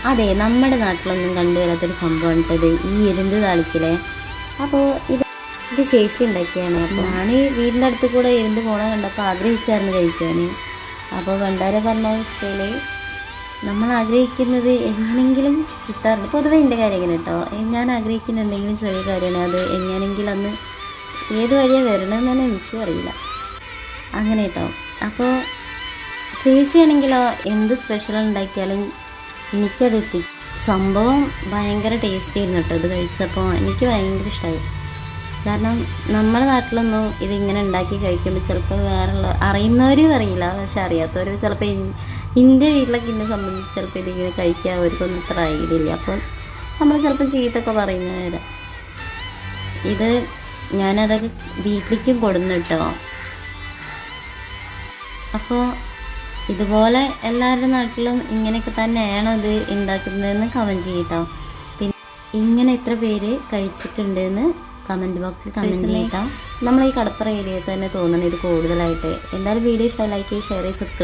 അതെ, നമ്മുടെ നാട്ടിലൊന്നും കണ്ടുവരാത്തൊരു സംഭവമാണ് ഇത്, ഈ എരുന്ത് താളിക്കലേ. അപ്പോൾ ഇത് ചേച്ചി ഉണ്ടാക്കിയാണ്. അപ്പോൾ ഞാൻ വീടിൻ്റെ അടുത്ത് കൂടെ എരുന്ത് പോകണ കണ്ടപ്പോൾ ആഗ്രഹിച്ചായിരുന്നു കഴിക്കാൻ. അപ്പോൾ ഭണ്ഡാര പറഞ്ഞ അവസ്ഥയിൽ നമ്മൾ ആഗ്രഹിക്കുന്നത് എങ്ങനെയെങ്കിലും കിട്ടാറുണ്ട്. പൊതുവേ എൻ്റെ കാര്യം ഇങ്ങനെ കേട്ടോ, ഞാൻ ആഗ്രഹിക്കുന്ന എന്തെങ്കിലും ചെറിയ കാര്യമാണ്, അത് എങ്ങനെയെങ്കിലും അന്ന് ഏത് വഴിയാണ് വരണമെന്ന് തന്നെ എനിക്കും അറിയില്ല. അങ്ങനെ കേട്ടോ. അപ്പോൾ ചേച്ചിയാണെങ്കിലോ എന്ത് സ്പെഷ്യൽ ഉണ്ടാക്കിയാലും എനിക്കതെത്തി. സംഭവം ഭയങ്കര ടേസ്റ്റ് ആയിരുന്നു കേട്ടോ. ഇത് കഴിച്ചപ്പോൾ എനിക്ക് ഭയങ്കര ഇഷ്ടമായി. കാരണം നമ്മുടെ നാട്ടിലൊന്നും ഇതിങ്ങനെ ഉണ്ടാക്കി കഴിക്കുമ്പോൾ ചിലപ്പോൾ വേറെയുള്ള അറിയുന്നവരും അറിയില്ല, പക്ഷെ അറിയാത്തവർ ചിലപ്പോൾ എൻ്റെ വീട്ടിലൊക്കെ എന്നെ സംബന്ധിച്ച് ചിലപ്പോൾ ഇതിങ്ങനെ കഴിക്കാൻ അവർക്കൊന്നും ഇത്ര ഐഡിയ. അപ്പം നമ്മൾ ചിലപ്പോൾ ചീത്തൊക്കെ പറയുന്നവരാ. ഇത് ഞാനതൊക്കെ വീട്ടിലേക്കും കൊടുന്നു കേട്ടോ. അപ്പോൾ ഇതുപോലെ എല്ലാവരുടെ നാട്ടിലും ഇങ്ങനെയൊക്കെ തന്നെയാണോ ഇത് ഉണ്ടാക്കുന്നതെന്ന് കമൻറ്റ് ചെയ്യട്ടോ. പിന്നെ ഇങ്ങനെ എത്ര പേര് കഴിച്ചിട്ടുണ്ടെന്ന് കമൻറ്റ് ബോക്സിൽ കമൻറ്റ് ചെയ്യട്ടോ. നമ്മൾ ഈ കടപ്പുറ ഏരിയയിൽ തന്നെ തോന്നുന്നു ഇത് കൂടുതലായിട്ട്. എന്തായാലും വീഡിയോ ഇഷ്ടമായി ലൈക്ക് ചെയ്യുക, ഷെയർ ചെയ്യുക, സബ്സ്ക്രൈബ്